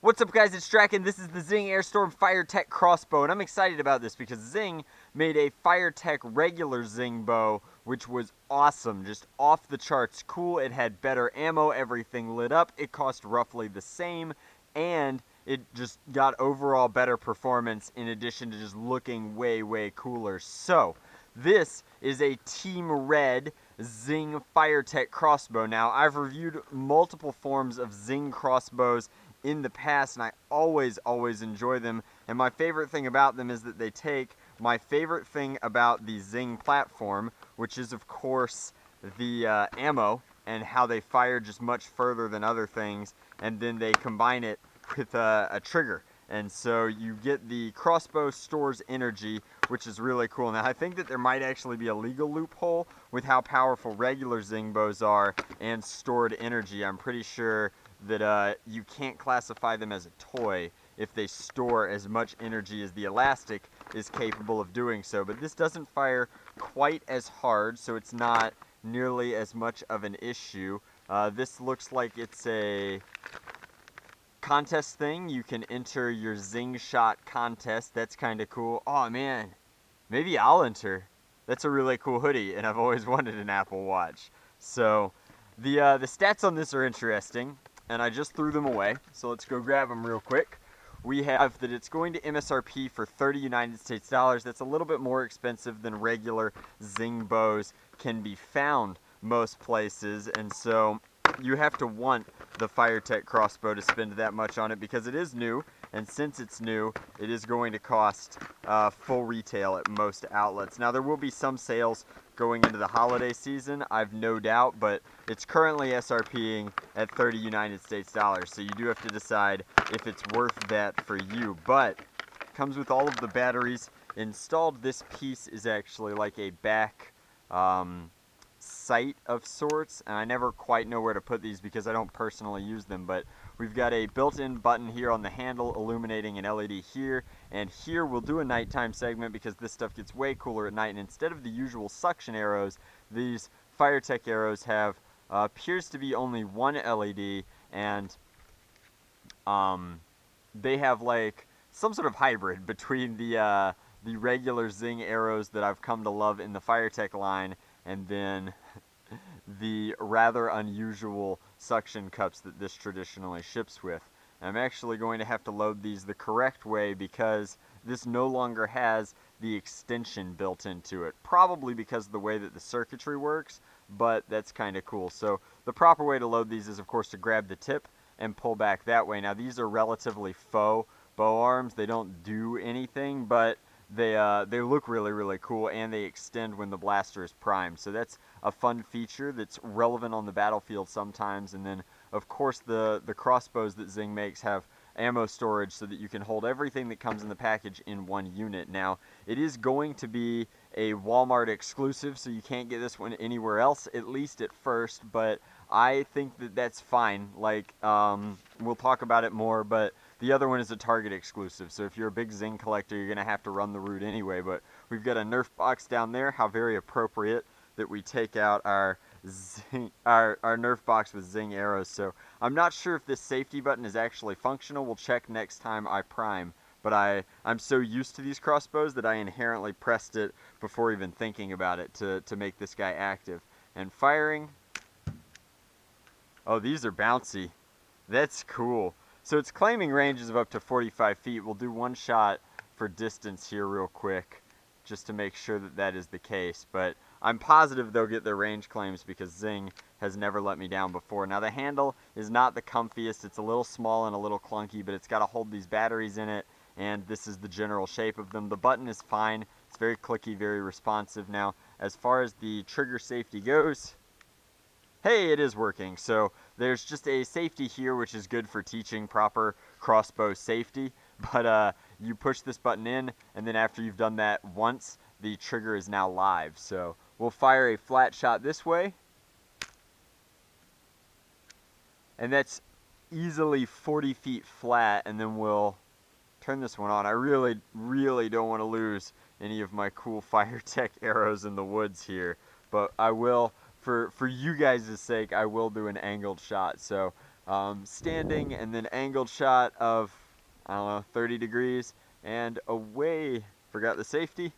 What's up guys, it's Drac and this is the Zing Airstorm Firetek Crossbow, and I'm excited about this because Zing made a Firetek regular Zing bow, which was awesome, just off the charts cool. It had better ammo, everything lit up, it cost roughly the same, and it just got overall better performance in addition to just looking way cooler. So, this is a Team Red Zing Firetek crossbow. Now, I've reviewed multiple forms of Zing crossbows in the past, and I always enjoy them, and my favorite thing about them is that they take my favorite thing about the Zing platform, which is of course the ammo and how they fire just much further than other things, and then they combine it with a trigger, and so you get the crossbow stores energy, which is really cool. Now I think that there might actually be a legal loophole with how powerful regular Zing bows are and stored energy. I'm pretty sure that you can't classify them as a toy if they store as much energy as the elastic is capable of doing so. But this doesn't fire quite as hard, so it's not nearly as much of an issue. This looks like it's a contest thing. You can enter your Zing shot contest. That's kind of cool. Oh man, maybe I'll enter. That's a really cool hoodie, and I've always wanted an Apple Watch. So the stats on this are interesting, and I just threw them away, so let's go grab them real quick. We have that it's going to MSRP for 30 United States dollars. That's a little bit more expensive than regular Zing bows can be found most places, and so you have to want the Firetek crossbow to spend that much on it because it is new, and since it's new, it is going to cost full retail at most outlets. Now there will be some sales going into the holiday season, I've no doubt, but it's currently SRPing at 30 United States dollars, so you do have to decide if it's worth that for you. But it comes with all of the batteries installed. This piece is actually like a back sight of sorts, and I never quite know where to put these because I don't personally use them, but we've got a built-in button here on the handle illuminating an LED here, and here we'll do a nighttime segment because this stuff gets way cooler at night, and instead of the usual suction arrows, these Firetek arrows have appears to be only one LED, and they have like some sort of hybrid between the regular Zing arrows that I've come to love in the Firetek line and then the rather unusual suction cups that this traditionally ships with. And I'm actually going to have to load these the correct way because this no longer has the extension built into it. Probably because of the way that the circuitry works, but that's kind of cool. So the proper way to load these is of course to grab the tip and pull back that way. Now these are relatively faux bow arms. They don't do anything, but they look really cool, and they extend when the blaster is primed. So that's a fun feature that's relevant on the battlefield sometimes. And then of course the crossbows that Zing makes have ammo storage so that you can hold everything that comes in the package in one unit. Now it is going to be a Walmart exclusive, so you can't get this one anywhere else, at least at first, but I think that that's fine. Like, we'll talk about it more, but the other one is a Target exclusive, so if you're a big Zing collector, you're going to have to run the route anyway. But we've got a Nerf box down there. How very appropriate that we take out our Nerf box with Zing arrows. So I'm not sure if this safety button is actually functional. We'll check next time I prime. But I'm so used to these crossbows that I inherently pressed it before even thinking about it to make this guy active. And firing. Oh, these are bouncy. That's cool. So it's claiming ranges of up to 45 feet. We'll do one shot for distance here real quick, just to make sure that that is the case. But I'm positive they'll get their range claims because Zing has never let me down before. Now the handle is not the comfiest. It's a little small and a little clunky, but it's got to hold these batteries in it, and this is the general shape of them. The button is fine. It's very clicky, very responsive. Now, as far as the trigger safety goes, hey, it is working. So there's just a safety here, which is good for teaching proper crossbow safety. But you push this button in, and then after you've done that once, the trigger is now live. So we'll fire a flat shot this way. And that's easily 40 feet flat, and then we'll turn this one on. I really don't want to lose any of my cool Firetek arrows in the woods here, but I will for you guys' sake, I will do an angled shot. So standing and then angled shot of, I don't know, 30 degrees and away. Forgot the safety.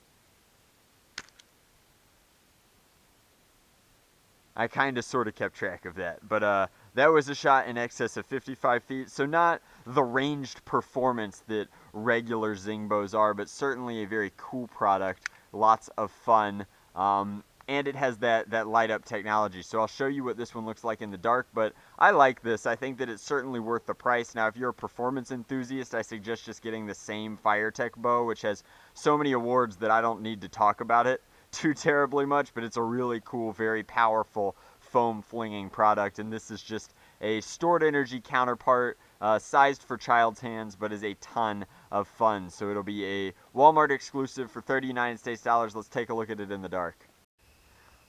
I kind of sort of kept track of that, but that was a shot in excess of 55 feet, so not the ranged performance that regular Zing bows are, but certainly a very cool product, lots of fun, and it has that light up technology. So I'll show you what this one looks like in the dark, but I like this. I think that it's certainly worth the price. Now, if you're a performance enthusiast, I suggest just getting the same Firetek bow, which has so many awards that I don't need to talk about it too terribly much, but it's a really cool, very powerful foam flinging product, and this is just a stored energy counterpart, sized for child's hands, but is a ton of fun. So it'll be a Walmart exclusive for $30 United States dollars. Let's take a look at it in the dark.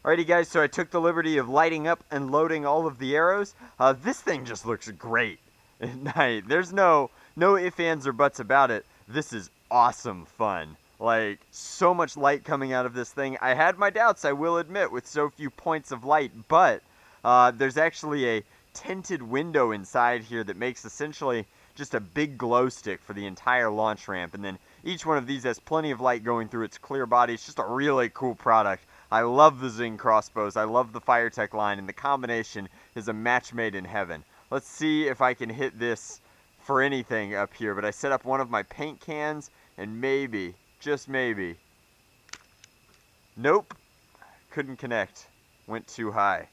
Alrighty guys, so I took the liberty of lighting up and loading all of the arrows. This thing just looks great at night. There's no ifs, ands, or buts about it. This is awesome fun. Like, so much light coming out of this thing. I had my doubts, I will admit, with so few points of light, but there's actually a tinted window inside here that makes essentially just a big glow stick for the entire launch ramp, and then each one of these has plenty of light going through its clear body. It's just a really cool product. I love the Zing crossbows, I love the Firetek line, and the combination is a match made in heaven. Let's see if I can hit this for anything up here, but I set up one of my paint cans, and maybe, just maybe. Nope. Couldn't connect. Went too high.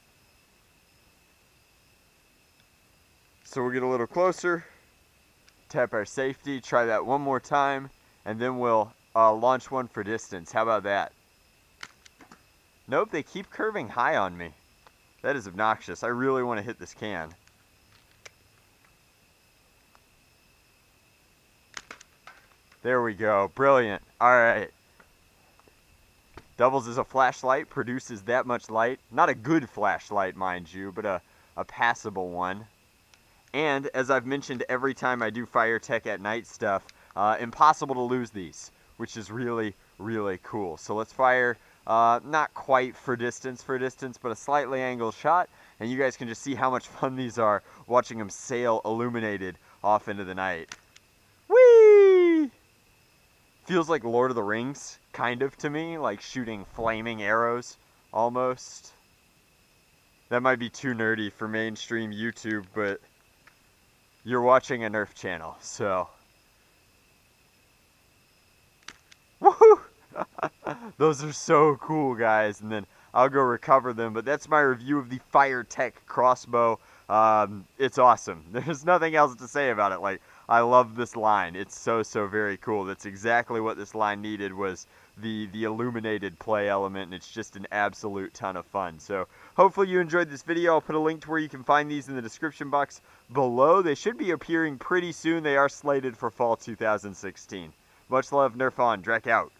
So we'll get a little closer. Tap our safety. Try that one more time. And then we'll launch one for distance. How about that? Nope, they keep curving high on me. That is obnoxious. I really want to hit this can. There we go. Brilliant. Alright. Doubles as a flashlight, produces that much light. Not a good flashlight, mind you, but a passable one. And, as I've mentioned every time I do Firetek at night stuff, impossible to lose these, which is really, really cool. So let's fire, not quite for distance, but a slightly angled shot, and you guys can just see how much fun these are, watching them sail illuminated off into the night. Whee! Feels like Lord of the Rings, kind of, to me, like shooting flaming arrows, almost. That might be too nerdy for mainstream YouTube, but you're watching a Nerf channel, so. Woohoo! Those are so cool, guys, and then I'll go recover them, but that's my review of the Firetek crossbow. It's awesome. There's nothing else to say about it. Like, I love this line. It's so very cool. That's exactly what this line needed, was the illuminated play element, and it's just an absolute ton of fun. So hopefully you enjoyed this video. I'll put a link to where you can find these in the description box below. They should be appearing pretty soon. They are slated for fall 2016. Much love, Nerf on. Drac out.